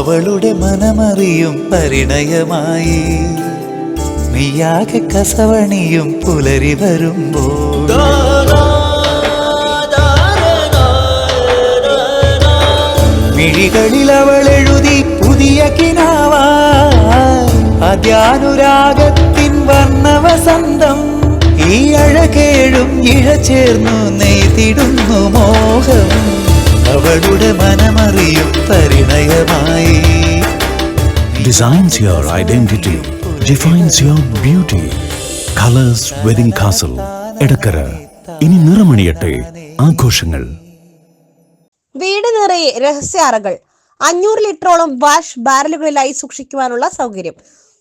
അവളുടെ മനമറിയും പരിണയമായി നീയാകെ കസവണിയും പുലരി വരുമ്പോൾ മിഴികളിൽ അവൾ എഴുതി പുതിയ കിനാവായി അദ്യാനുരാഗത്തിൻ വർണ്ണവസന്തം ഈ അഴകേഴും ഇഴ ചേർന്നു നെയ്തിടുന്നു മോഹം അവളുടെ മനമറിയും പരിണയമായി. Designs your identity, defines your beauty. Colors Wedding Castle, Edakkara. ഇനി നിറമണിയട്ടെ ആഘോഷങ്ങൾ. വീട് നിറയെ രഹസ്യ അറകൾ, 500 ലിറ്ററോളം വാഷ് ബാരലുകളിലായി സൂക്ഷിക്കുവാനുള്ള സൗകര്യം.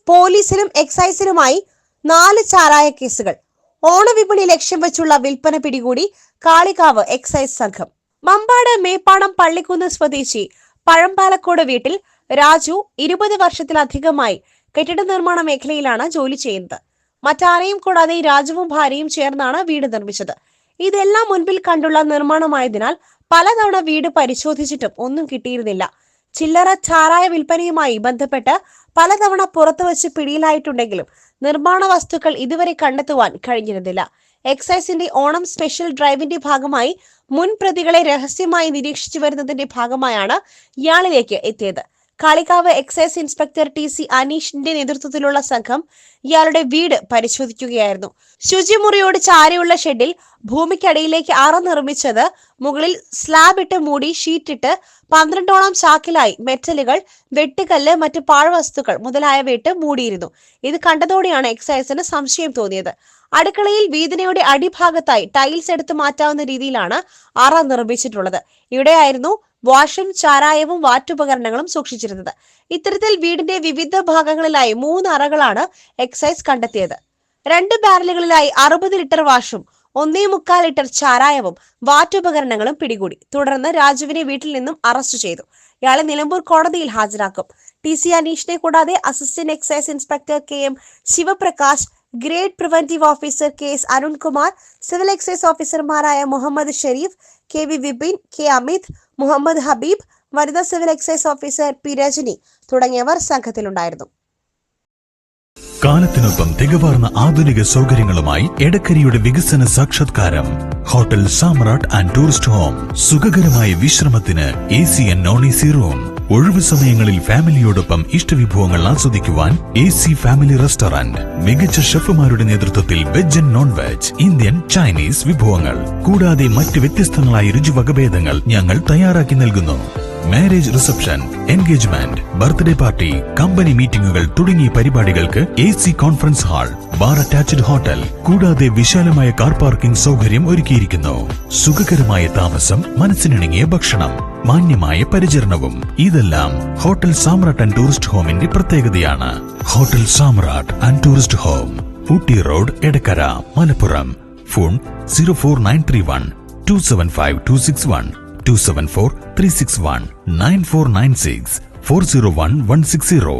പോലീസിലും എക്സൈസിലുമായി 4 ചാരായ കേസുകൾ. ഓണവിപണി ലക്ഷ്യം വെച്ചുള്ള വിൽപ്പന പിടികൂടി കാളികാവ് എക്സൈസ് സംഘം. മമ്പാട് മേപ്പാടം പള്ളിക്കുന്ന് സ്വദേശി പഴമ്പാലക്കോട് വീട്ടിൽ രാജു 20 വർഷത്തിലധികമായി കെട്ടിട നിർമ്മാണ മേഖലയിലാണ് ജോലി ചെയ്യുന്നത്. മറ്റാരെയും കൂടാതെ രാജുവും ഭാര്യയും ചേർന്നാണ് വീട് നിർമ്മിച്ചത്. ഇതെല്ലാം മുൻപിൽ കണ്ടുള്ള നിർമ്മാണമായതിനാൽ പലതവണ വീട് പരിശോധിച്ചിട്ടും ഒന്നും കിട്ടിയിരുന്നില്ല. ചില്ലറ ചാരായ വിൽപ്പനയുമായി ബന്ധപ്പെട്ട് പലതവണ പുറത്തുവച്ച് പിടിയിലായിട്ടുണ്ടെങ്കിലും നിർമ്മാണ വസ്തുക്കൾ ഇതുവരെ കണ്ടെത്തുവാൻ കഴിഞ്ഞിരുന്നില്ല. എക്സൈസിന്റെ ഓണം സ്പെഷ്യൽ ഡ്രൈവിന്റെ ഭാഗമായി മുൻ പ്രതികളെ രഹസ്യമായി നിരീക്ഷിച്ചു വരുന്നതിന്റെ ഭാഗമായാണ് ഇയാളിലേക്ക് എത്തിയത്. കാളികാവ് എക്സൈസ് ഇൻസ്പെക്ടർ TC അനീഷിന്റെ നേതൃത്വത്തിലുള്ള സംഘം ഇയാളുടെ വീട് പരിശോധിക്കുകയായിരുന്നു. ശുചിമുറിയോട് ചാരിയുള്ള ഷെഡിൽ ഭൂമിക്കടിയിലേക്ക് അറ നിർമ്മിച്ചത് മുകളിൽ സ്ലാബ് ഇട്ട് മൂടി ഷീറ്റിട്ട് 12ഓളം ചാക്കിലായി മെറ്റലുകൾ, വെട്ടുകല്ല്, മറ്റ് പാഴ്വസ്തുക്കൾ മുതലായവയിട്ട് മൂടിയിരുന്നു. ഇത് കണ്ടതോടെയാണ് എക്സൈസിന് സംശയം തോന്നിയത്. അടുക്കളയിൽ വീതിനയുടെ അടിഭാഗത്തായി ടൈൽസ് എടുത്തു മാറ്റാവുന്ന രീതിയിലാണ് അറ നിർമ്മിച്ചിട്ടുള്ളത്. ഇവിടെയായിരുന്നു വാഷും ചാരായവും വാറ്റുപകരണങ്ങളും സൂക്ഷിച്ചിരുന്നത്. ഇത്തരത്തിൽ വീടിന്റെ വിവിധ ഭാഗങ്ങളിലായി 3 അറകളാണ് എക്സൈസ് കണ്ടെത്തിയത്. 2 ബാരലുകളിലായി 60 ലിറ്റർ വാഷും 1.25 ലിറ്റർ ചാരായവും വാറ്റുപകരണങ്ങളും പിടികൂടി. തുടർന്ന് രാജുവിനെ വീട്ടിൽ നിന്നും അറസ്റ്റ് ചെയ്തു. ഇയാളെ നിലമ്പൂർ കോടതിയിൽ ഹാജരാക്കും. TC അനീഷിനെ കൂടാതെ assistant excise inspector KM Shivaprakash, grade preventive officer KS Arunkumar, civil excise ഓഫീസർമാരായ മുഹമ്മദ് ഷെരീഫ്, KV വിപിൻ, K അമിത്, മുഹമ്മദ് ഹബീബ്, വനിതാ civil excise officer P Rajani തുടങ്ങിയവർ സംഘത്തിലുണ്ടായിരുന്നു. കാലത്തിനൊപ്പം തികവാർന്ന ആധുനിക സൗകര്യങ്ങളുമായി എടക്കരയുടെ വികസന സാക്ഷാത്കാരം hotel Samrat and tourist home. സുഖകരമായ വിശ്രമത്തിന് AC and non-AC റൂം. ഒഴിവു സമയങ്ങളിൽ ഫാമിലിയോടൊപ്പം ഇഷ്ടവിഭവങ്ങൾ ആസ്വദിക്കുവാൻ AC ഫാമിലി റെസ്റ്റോറന്റ്. മികച്ച ഷെഫുമാരുടെ നേതൃത്വത്തിൽ veg and non veg, Indian, Chinese വിഭവങ്ങൾ കൂടാതെ മറ്റ് വ്യത്യസ്തങ്ങളായ രുചിവകഭേദങ്ങൾ ഞങ്ങൾ തയ്യാറാക്കി നൽകുന്നു. Marriage reception, engagement, birthday party, company മീറ്റിംഗുകൾ തുടങ്ങിയ പരിപാടികൾക്ക് AC conference hall, bar attached hotel കൂടാതെ വിശാലമായ കാർ പാർക്കിംഗ് സൗകര്യം ഒരുക്കിയിരിക്കുന്നു. സുഖകരമായ താമസം, മനസ്സിനിണങ്ങിയ ഭക്ഷണം, മാന്യമായ പരിചരണവും ഇതെല്ലാം ഹോട്ടൽ സാമ്രാട്ട് ആൻഡ് ടൂറിസ്റ്റ് ഹോമിന്റെ പ്രത്യേകതയാണ്. Hotel Samrat and tourist home, Ooty road, Edakkara, Malappuram. Phone 04931 275 261 274 361 9496 401 160.